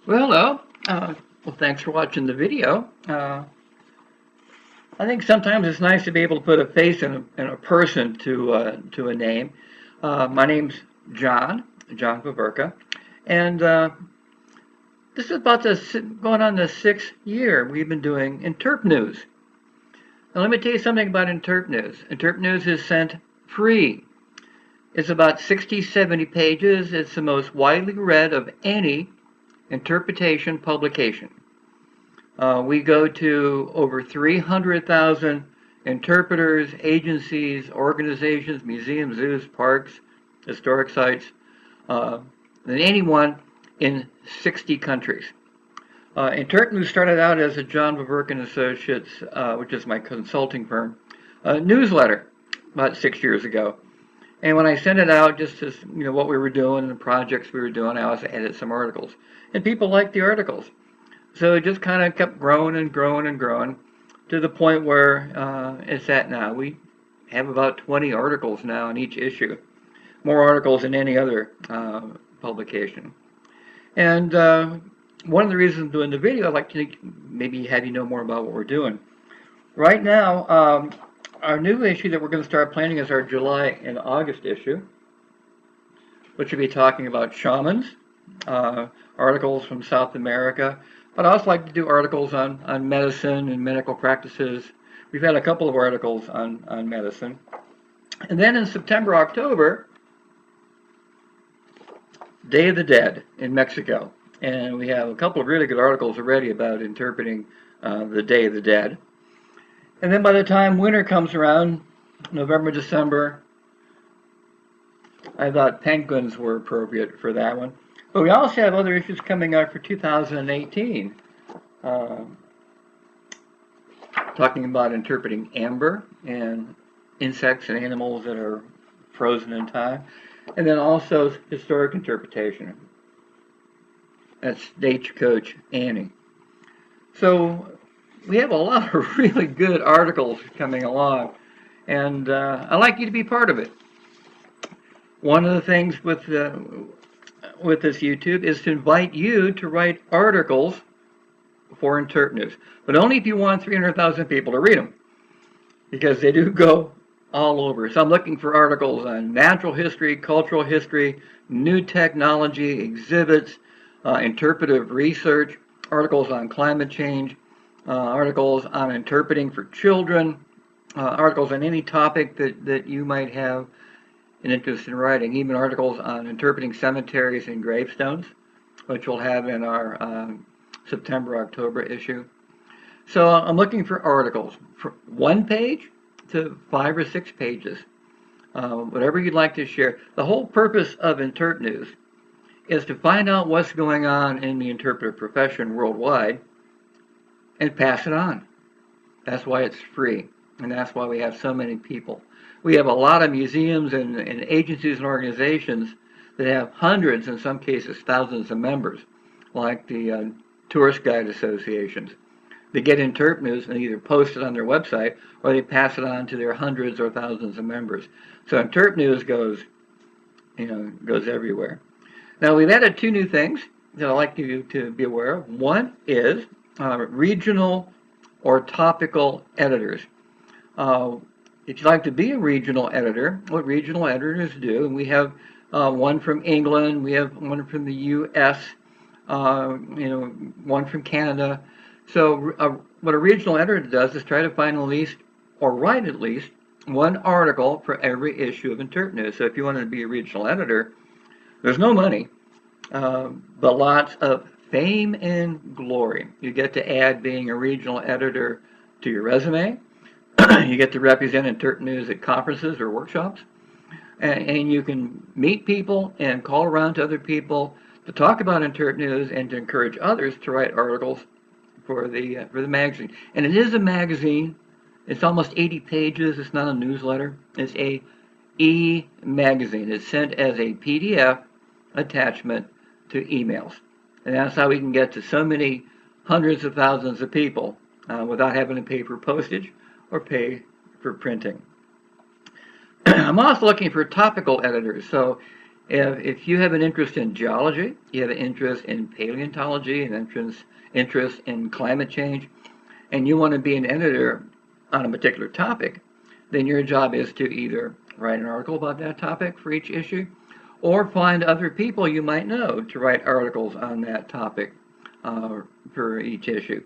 Well, hello. Well, thanks for watching the video. I think sometimes it's nice to be able to put a face and a person to a name. My name's John Paverka, and this is about going on the 6th year we've been doing InterpNEWS. Now, let me tell you something about InterpNEWS. InterpNEWS is sent free. It's about 60, 70 pages. It's the most widely read of any interpretation publication. We go to over 300,000 interpreters, agencies, organizations, museums, zoos, parks, historic sites, than anyone in 60 countries. InterpNEWS started out as a John Paverka and Associates, which is my consulting firm, newsletter about 6 years ago. And when I sent it out, just as what we were doing and the projects we were doing, I also added some articles, and people liked the articles. So it just kind of kept growing and growing and growing to the point where it's at now. We have about 20 articles now in each issue, more articles than any other publication. And one of the reasons I'm doing the video, I'd like to maybe have you know more about what we're doing. Right now, our new issue that we're going to start planning is our July and August issue, which will be talking about shamans, articles from South America. But I also like to do articles on medicine and medical practices. We've had a couple of articles on medicine. And then in September, October, Day of the Dead in Mexico. And we have a couple of really good articles already about interpreting the Day of the Dead. And then by the time winter comes around, November, December, I thought penguins were appropriate for that one. But we also have other issues coming up for 2018. Talking about interpreting amber and insects and animals that are frozen in time. And then also historic interpretation. That's Stagecoach Annie. So we have a lot of really good articles coming along, and I'd like you to be part of it. One of the things with this YouTube is to invite you to write articles for InterpNEWS, but only if you want 300,000 people to read them, because they do go all over. So I'm looking for articles on natural history, cultural history, new technology, exhibits, interpretive research, articles on climate change, articles on interpreting for children, articles on any topic that you might have an interest in writing, even articles on interpreting cemeteries and gravestones, which we'll have in our September, October issue. So I'm looking for articles from 1 page to 5 or 6 pages, whatever you'd like to share. The whole purpose of InterpNEWS is to find out what's going on in the interpretive profession worldwide and pass it on. That's why it's free, and that's why we have so many people. We have a lot of museums and agencies and organizations that have hundreds, in some cases thousands of members, like the tourist guide associations. They get InterpNEWS and either post it on their website or they pass it on to their hundreds or thousands of members. So InterpNEWS goes everywhere. Now we've added 2 new things that I'd like you to be aware of. One is regional or topical editors. If you'd like to be a regional editor, what regional editors do, and we have one from England, we have one from the U.S., one from Canada. So what a regional editor does is try to find at least, or write at least, one article for every issue of InterpNEWS. So if you wanted to be a regional editor, there's no money, but lots of fame and glory. You get to add being a regional editor to your resume. You get to represent InterpNEWS at conferences or workshops. And you can meet people and call around to other people to talk about InterpNEWS and to encourage others to write articles for the magazine. And it is a magazine. It's almost 80 pages. It's not a newsletter. It's a e-magazine. It's sent as a PDF attachment to emails. And that's how we can get to so many hundreds of thousands of people without having to pay for postage or pay for printing. I'm also looking for topical editors. So If you have an interest in geology, you have an interest in paleontology, an interest in climate change, and you want to be an editor on a particular topic, then your job is to either write an article about that topic for each issue, or find other people you might know to write articles on that topic for each issue.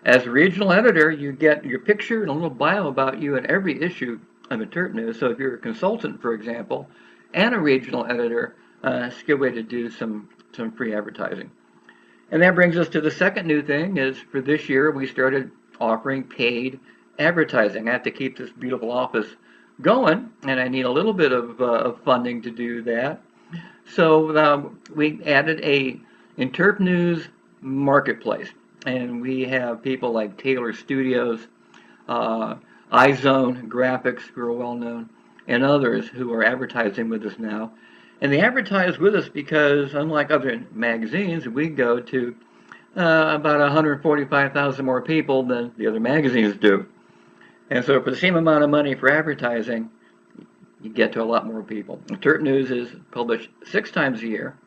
As a regional editor, you get your picture and a little bio about you in every issue of InterpNEWS. So if you're a consultant, for example, and a regional editor, it's a good way to do some free advertising. And that brings us to the second new thing is for this year, we started offering paid advertising. I have to keep this beautiful office going, and I need a little bit of funding to do that. So we added a InterpNEWS marketplace, and we have people like Taylor Studios, iZone Graphics, who are well known, and others who are advertising with us now. And they advertise with us because, unlike other magazines, we go to about 145,000 more people than the other magazines do. And so for the same amount of money for advertising, you get to a lot more people. InterpNEWS is published 6 times a year,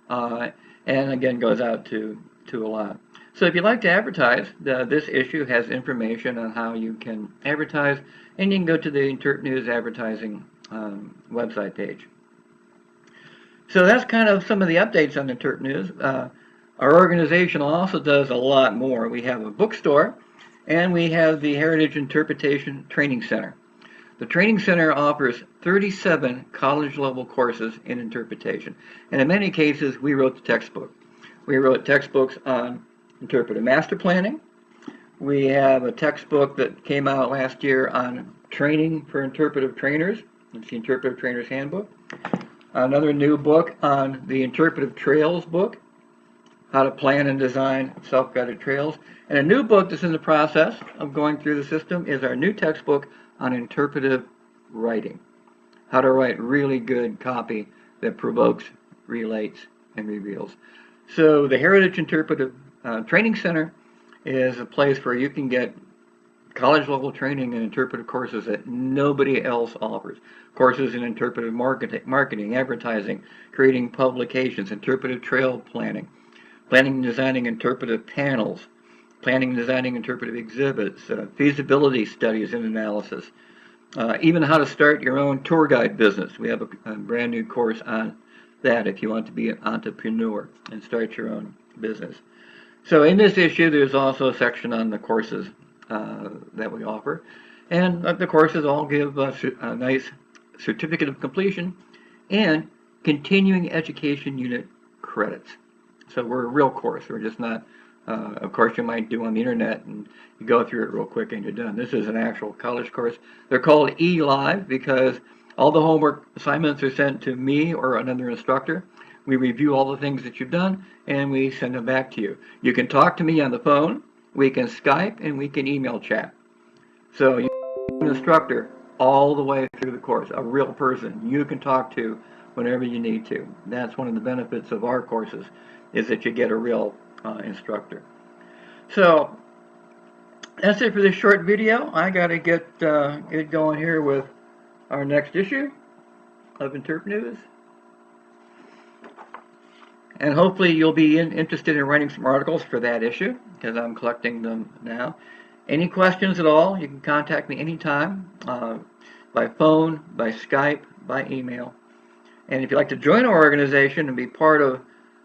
and again goes out to a lot. So if you'd like to advertise, this issue has information on how you can advertise, and you can go to the InterpNEWS advertising website page. So that's kind of some of the updates on InterpNEWS. Our organization also does a lot more. We have a bookstore, and we have the Heritage Interpretation Training Center. The Training Center offers 37 college-level courses in interpretation, and in many cases, we wrote the textbook. We wrote textbooks on interpretive master planning. We have a textbook that came out last year on training for interpretive trainers. It's the Interpretive Trainer's Handbook. Another new book on the Interpretive Trails book, how to plan and design self-guided trails. And a new book that's in the process of going through the system is our new textbook on interpretive writing, how to write really good copy that provokes, relates, and reveals. So the Heritage Interpretive Training Center is a place where you can get college-level training and interpretive courses that nobody else offers. Courses in interpretive marketing, advertising, creating publications, interpretive trail planning, planning and designing interpretive panels, planning and designing interpretive exhibits, feasibility studies and analysis, even how to start your own tour guide business. We have a brand new course on that if you want to be an entrepreneur and start your own business. So in this issue, there's also a section on the courses that we offer. And the courses all give a nice certificate of completion and continuing education unit credits. So we're a real course. We're just not a course you might do on the internet and you go through it real quick and you're done. This is an actual college course. They're called eLive because all the homework assignments are sent to me or another instructor. We review all the things that you've done and we send them back to you. You can talk to me on the phone, we can Skype, and we can email chat. So you're an instructor all the way through the course, a real person you can talk to whenever you need to. That's one of the benefits of our courses, is that you get a real instructor. So that's it for this short video. I got to get going here with our next issue of InterpNEWS. And hopefully you'll be interested in writing some articles for that issue, because I'm collecting them now. Any questions at all, you can contact me anytime, by phone, by Skype, by email. And if you'd like to join our organization and be part of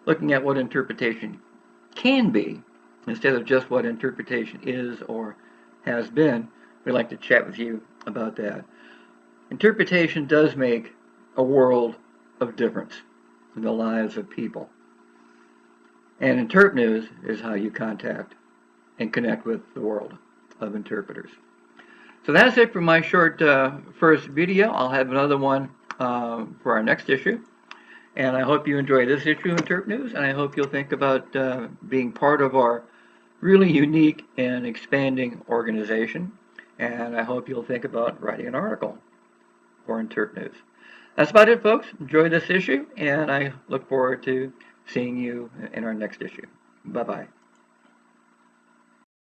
looking at what interpretation can be, instead of just what interpretation is or has been, we'd like to chat with you about that. Interpretation does make a world of difference in the lives of people. And InterpNEWS is how you contact and connect with the world of interpreters. So that's it for my short first video. I'll have another one for our next issue. And I hope you enjoy this issue of InterpNEWS, and I hope you'll think about being part of our really unique and expanding organization. And I hope you'll think about writing an article for InterpNEWS. That's about it, folks. Enjoy this issue, and I look forward to seeing you in our next issue. Bye-bye.